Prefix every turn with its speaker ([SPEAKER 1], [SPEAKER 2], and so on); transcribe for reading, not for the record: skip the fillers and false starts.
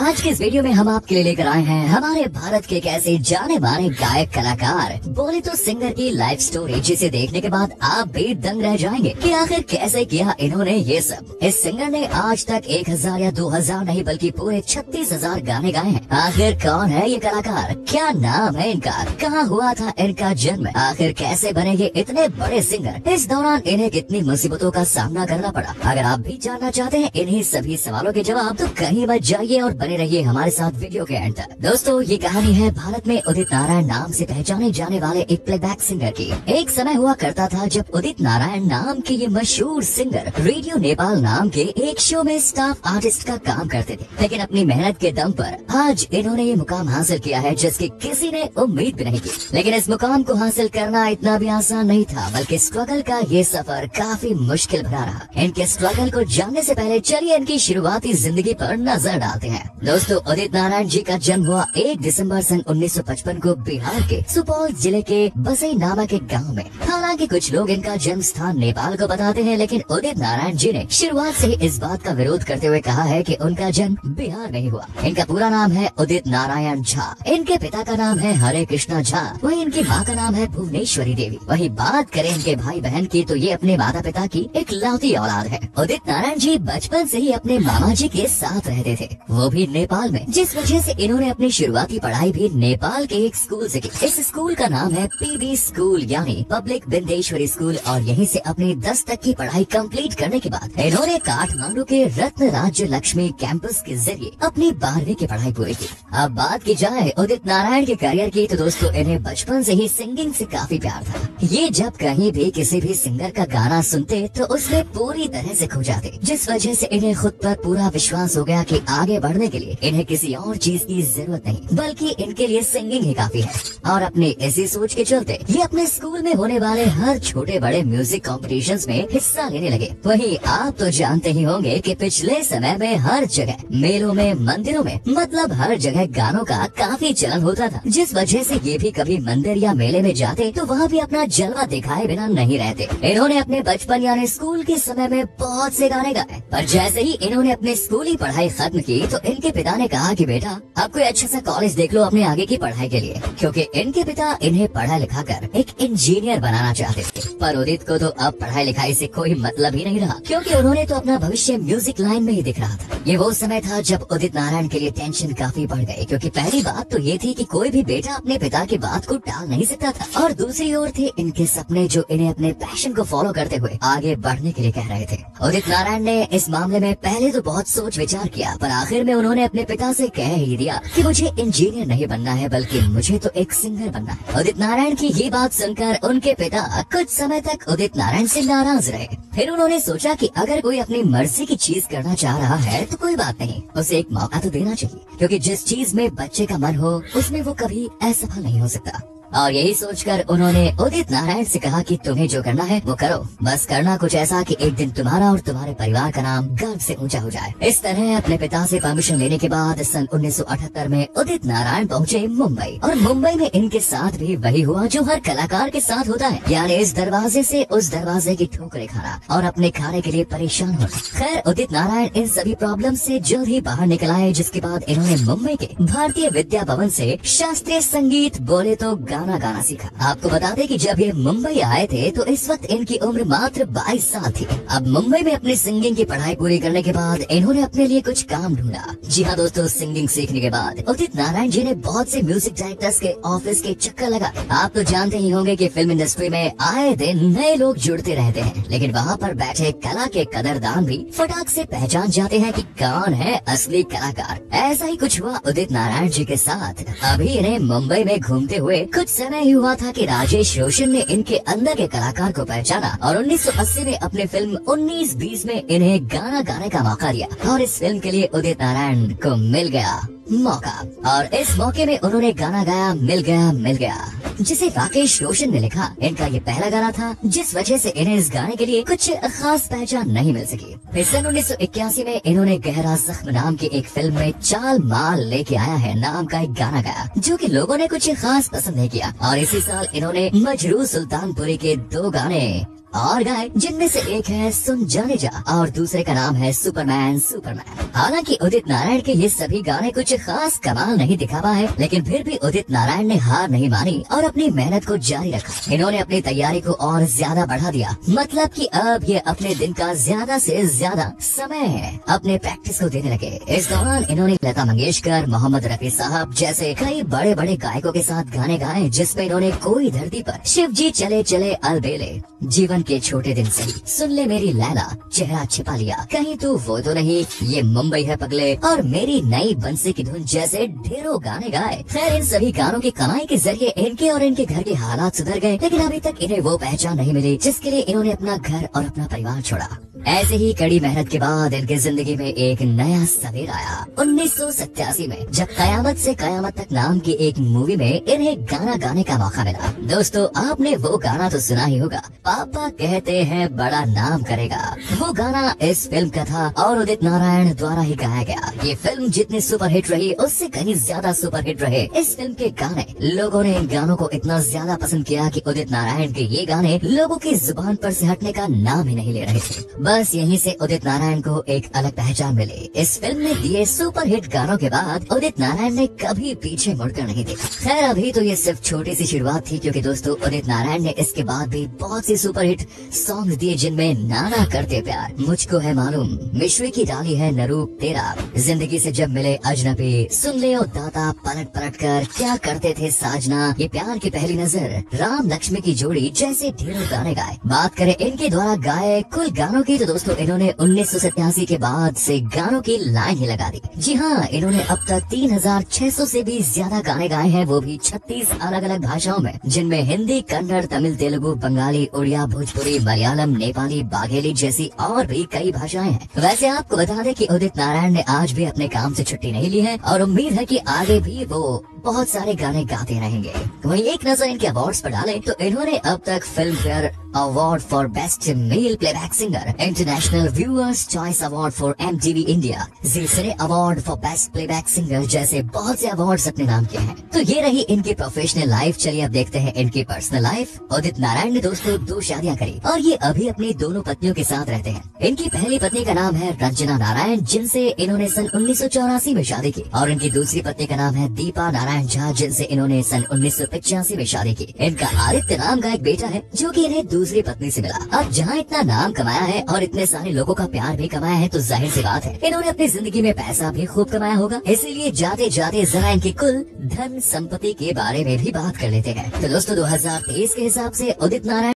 [SPEAKER 1] आज के इस वीडियो में हम आपके लिए लेकर आए हैं हमारे भारत के एक ऐसे जाने माने गायक कलाकार, बोले तो सिंगर की लाइफ स्टोरी, जिसे देखने के बाद आप भी दंग रह जाएंगे कि आखिर कैसे किया इन्होंने ये सब। इस सिंगर ने आज तक 1000 या 2000 नहीं बल्कि पूरे 36,000 गाने गाए हैं। आखिर कौन है ये कलाकार, क्या नाम है इनका, कहाँ हुआ था इनका जन्म, आखिर कैसे बने ये इतने बड़े सिंगर, इस दौरान इन्हें कितनी मुसीबतों का सामना करना पड़ा। अगर आप भी जानना चाहते हैं इन्हीं सभी सवालों के जवाब तो कहीं मत जाइए और बने रहिए हमारे साथ वीडियो के एंड तक। दोस्तों, ये कहानी है भारत में उदित नारायण नाम से पहचाने जाने वाले एक प्लेबैक सिंगर की। एक समय हुआ करता था जब उदित नारायण नाम के ये मशहूर सिंगर रेडियो नेपाल नाम के एक शो में स्टाफ आर्टिस्ट का काम करते थे, लेकिन अपनी मेहनत के दम पर आज इन्होंने ये मुकाम हासिल किया है जिसकी किसी ने उम्मीद भी नहीं की। लेकिन इस मुकाम को हासिल करना इतना भी आसान नहीं था, बल्कि स्ट्रगल का ये सफर काफी मुश्किल भरा रहा। इनके स्ट्रगल को जानने से पहले चलिए इनकी शुरुआती जिंदगी पर नजर डालते हैं। दोस्तों, उदित नारायण जी का जन्म हुआ 1 दिसंबर सन 1955 को बिहार के सुपौल जिले के बसई नामक एक गाँव में। हालांकि कुछ लोग इनका जन्म स्थान नेपाल को बताते हैं, लेकिन उदित नारायण जी ने शुरुआत से ही इस बात का विरोध करते हुए कहा है कि उनका जन्म बिहार में ही हुआ। इनका पूरा नाम है उदित नारायण झा। इनके पिता का नाम है हरे कृष्णा झा, वही इनकी माँ का नाम है भुवनेश्वरी देवी। वही बात करें इनके भाई बहन की तो ये अपने माता पिता की एक लौती औलाद है। उदित नारायण जी बचपन से ही अपने मामा जी के साथ रहते थे, वो भी नेपाल में, जिस वजह से इन्होंने अपनी शुरुआती पढ़ाई भी नेपाल के एक स्कूल से की। इस स्कूल का नाम है पीबी स्कूल यानी पब्लिक बिंदेश्वरी स्कूल, और यहीं से अपनी 10 तक की पढ़ाई कंप्लीट करने के बाद इन्होंने काठमांडू के रत्न राज्य लक्ष्मी कैंपस के जरिए अपनी 12वीं की पढ़ाई पूरी की। अब बात की जाए उदित नारायण के करियर की तो दोस्तों, इन्हें बचपन से ही सिंगिंग से काफी प्यार था। ये जब कहीं भी किसी भी सिंगर का गाना सुनते तो उसमें पूरी तरह से खो जाते, जिस वजह से इन्हें खुद पर पूरा विश्वास हो गया कि आगे बढ़ने के लिए इन्हें किसी और चीज की जरूरत नहीं, बल्कि इनके लिए सिंगिंग ही काफी है। और अपनी इसी सोच के चलते ये अपने स्कूल में होने वाले हर छोटे बड़े म्यूजिक कॉम्पिटिशन्स में हिस्सा लेने लगे। वही आप तो जानते ही होंगे कि पिछले समय में हर जगह मेलों में, मंदिरों में, मतलब हर जगह गानों का काफी चलन होता था, जिस वजह से ये भी कभी मंदिर या मेले में जाते तो वहाँ भी अपना जलवा दिखाए बिना नहीं रहते। इन्होंने अपने बचपन यानी स्कूल के समय में बहुत से गाने गाए, पर जैसे ही इन्होंने अपनी स्कूली पढ़ाई खत्म की तो इनके पिता ने कहा कि बेटा अब कोई अच्छा सा कॉलेज देख लो अपने आगे की पढ़ाई के लिए, क्योंकि इनके पिता इन्हें पढ़ा लिखा कर एक इंजीनियर बनाना चाहते थे। पर उदित को तो अब पढ़ाई लिखाई से कोई मतलब ही नहीं रहा, क्योंकि उन्होंने तो अपना भविष्य म्यूजिक लाइन में ही दिख रहा था। ये वो समय था जब उदित नारायण के लिए टेंशन काफी बढ़ गई, क्योंकि पहली बात तो ये थी कि कोई भी बेटा अपने पिता की बात को टाल नहीं सकता था, और दूसरी ओर थे इनके सपने जो इन्हें अपने पैशन को फॉलो करते हुए आगे बढ़ने के लिए कह रहे थे। उदित नारायण ने इस मामले में पहले तो बहुत सोच विचार किया, पर आखिर में उन्होंने अपने पिता से कह ही दिया कि मुझे इंजीनियर नहीं बनना है, बल्कि मुझे तो एक सिंगर बनना है। उदित नारायण की ये बात सुनकर उनके पिता कुछ समय तक उदित नारायण से नाराज रहे। फिर उन्होंने सोचा कि अगर कोई अपनी मर्जी की चीज करना चाह रहा है तो कोई बात नहीं, उसे एक मौका तो देना चाहिए, क्योंकि जिस चीज में बच्चे का मन हो उसमें वो कभी असफल नहीं हो सकता। और यही सोचकर उन्होंने उदित नारायण से कहा कि तुम्हें जो करना है वो करो, बस करना कुछ ऐसा कि एक दिन तुम्हारा और तुम्हारे परिवार का नाम गर्व से ऊंचा हो जाए। इस तरह अपने पिता से परमिशन लेने के बाद सन 1978 में उदित नारायण पहुंचे मुंबई, और मुंबई में इनके साथ भी वही हुआ जो हर कलाकार के साथ होता है, यानी इस दरवाजे से उस दरवाजे की ठोकरें खाना और अपने खाने के लिए परेशान होना। खैर, उदित नारायण इन सभी प्रॉब्लम से जल्द ही बाहर निकल आए, जिसके बाद इन्होंने मुंबई के भारतीय विद्या भवन से शास्त्रीय संगीत बोले तो गाना सीखा। आपको बता दें कि जब ये मुंबई आए थे तो इस वक्त इनकी उम्र मात्र 22 साल थी। अब मुंबई में अपनी सिंगिंग की पढ़ाई पूरी करने के बाद इन्होंने अपने लिए कुछ काम ढूंढा। जी हाँ दोस्तों, सिंगिंग सीखने के बाद उदित नारायण जी ने बहुत से म्यूजिक डायरेक्टर्स के ऑफिस के चक्कर लगा। आप तो जानते ही होंगे कि फिल्म इंडस्ट्री में आए दिन नए लोग जुड़ते रहते हैं, लेकिन वहाँ पर बैठे कला के कदरदान भी फटाक से पहचान जाते हैं कि कौन है असली कलाकार। ऐसा ही कुछ हुआ उदित नारायण जी के साथ। अभी इन्हें मुंबई में घूमते हुए कुछ समय ही हुआ था कि राजेश रोशन ने इनके अंदर के कलाकार को पहचाना और 1980 में अपने फिल्म 1920 में इन्हें गाना गाने का मौका दिया, और इस फिल्म के लिए उदित नारायण को मिल गया मौका, और इस मौके में उन्होंने गाना गाया मिल गया, जिसे राकेश रोशन ने लिखा। इनका ये पहला गाना था, जिस वजह से इन्हें इस गाने के लिए कुछ खास पहचान नहीं मिल सकी। फिर सन 1981 में इन्होंने गहरा जख्म नाम की एक फिल्म में चाल माल लेके आया है नाम का एक गाना गाया, जो कि लोगों ने कुछ खास पसंद नहीं किया। और इसी साल इन्होंने मजरू सुल्तानपुरी के 2 गाने और गाए, जिनमें से एक है सुन जाने जा और दूसरे का नाम है सुपरमैन सुपरमैन। हालांकि उदित नारायण के ये सभी गाने कुछ खास कमाल नहीं दिखा पाए, लेकिन फिर भी उदित नारायण ने हार नहीं मानी और अपनी मेहनत को जारी रखा। इन्होंने अपनी तैयारी को और ज्यादा बढ़ा दिया, मतलब कि अब ये अपने दिन का ज्यादा से ज्यादा समय अपने प्रैक्टिस को देने लगे। इस दौरान इन्होंने लता मंगेशकर, मोहम्मद रफी साहब जैसे कई बड़े बड़े गायकों के साथ गाने गाए, जिसमें इन्होंने कोई धरती पर, शिव जी चले चले अलबेले, जीवन के छोटे दिन से, सुन ले मेरी लैला, चेहरा छिपा लिया, कहीं तू वो तो नहीं, ये मुंबई है पगले और मेरी नई बंसी की धुन जैसे ढेरों गाने गाए। खैर, इन सभी गानों की कमाई के जरिए इनके और इनके घर के हालात सुधर गए, लेकिन अभी तक इन्हें वो पहचान नहीं मिली जिसके लिए इन्होंने अपना घर और अपना परिवार छोड़ा। ऐसे ही कड़ी मेहनत के बाद इनकी जिंदगी में एक नया सवेरा आया 1987 में, जब कयामत से कयामत तक नाम की एक मूवी में इन्हें गाना गाने का मौका मिला। दोस्तों, आपने वो गाना तो सुना ही होगा, पापा कहते हैं बड़ा नाम करेगा। वो गाना इस फिल्म का था और उदित नारायण द्वारा ही गाया गया। ये फिल्म जितनी सुपरहिट रही उससे कहीं ज्यादा सुपरहिट रहे इस फिल्म के गाने। लोगों ने इन गानों को इतना ज्यादा पसंद किया कि उदित नारायण के ये गाने लोगों की जुबान पर से हटने का नाम ही नहीं ले रहे थे। बस यहीं से उदित नारायण को एक अलग पहचान मिली। इस फिल्म में दिए सुपरहिट गानों के बाद उदित नारायण ने कभी पीछे मुड़कर नहीं देखा। खैर, अभी तो ये सिर्फ छोटी सी शुरुआत थी, क्योंकि दोस्तों उदित नारायण ने इसके बाद भी बहुत सी सुपरहिट सॉन्ग दिए, जिनमें नाना करते प्यार, मुझको है मालूम, मिश्री की डाली है नरूप तेरा, जिंदगी से जब मिले अजनबी, सुन ले ओ दाता, पलट पलट कर, क्या करते थे साजना, ये प्यार की पहली नजर, राम लक्ष्मी की जोड़ी जैसे ढेरों गाने गाए। बात करें इनके द्वारा गाए कुल गानों की, तो दोस्तों इन्होंने 1987 के बाद से गानों की लाइन ही लगा दी। जी हाँ, इन्होंने अब तक 3600 से भी ज्यादा गाने गाए हैं, वो भी 36 अलग अलग भाषाओं में, जिनमें हिंदी, कन्नड़, तमिल, तेलुगु, बंगाली, उड़िया, भोजपुरी, मलयालम, नेपाली, बाघेली जैसी और भी कई भाषाएं हैं। वैसे आपको बता दें कि उदित नारायण ने आज भी अपने काम से छुट्टी नहीं ली है और उम्मीद है कि आगे भी वो बहुत सारे गाने गाते रहेंगे। वहीं एक नजर इनके अवार्ड्स पर डालें तो इन्होंने अब तक Filmfare award for best male playback singer, international viewers choice award for MTV India, Zee cine award for best playback singer जैसे बहुत से अवार्ड्स अपने नाम किए हैं। तो ये रही इनकी प्रोफेशनल लाइफ। चलिए अब देखते हैं इनकी पर्सनल लाइफ। उदित नारायण ने दोस्तों 2 शादियां करी और ये अभी अपनी दोनों पत्नियों के साथ रहते हैं। इनकी पहली पत्नी का नाम है रंजना नारायण, जिनसे इन्होंने सन 1984 में शादी की, और इनकी दूसरी पत्नी का नाम है दीपा नारायण झा, जिनसे इन्होंने सन 1985 में शादी की। इनका आदित्य नाम का एक बेटा है, जो कि इन्हें दूसरी पत्नी से मिला। अब जहाँ इतना नाम कमाया है और इतने सारे लोगों का प्यार भी कमाया है, तो जाहिर सी बात है इन्होंने अपनी जिंदगी में पैसा भी खूब कमाया होगा। इसीलिए जाते जाते जरा इनकी कुल धन संपत्ति के बारे में भी बात कर लेते हैं। तो दोस्तों 2023 के हिसाब से उदित नारायण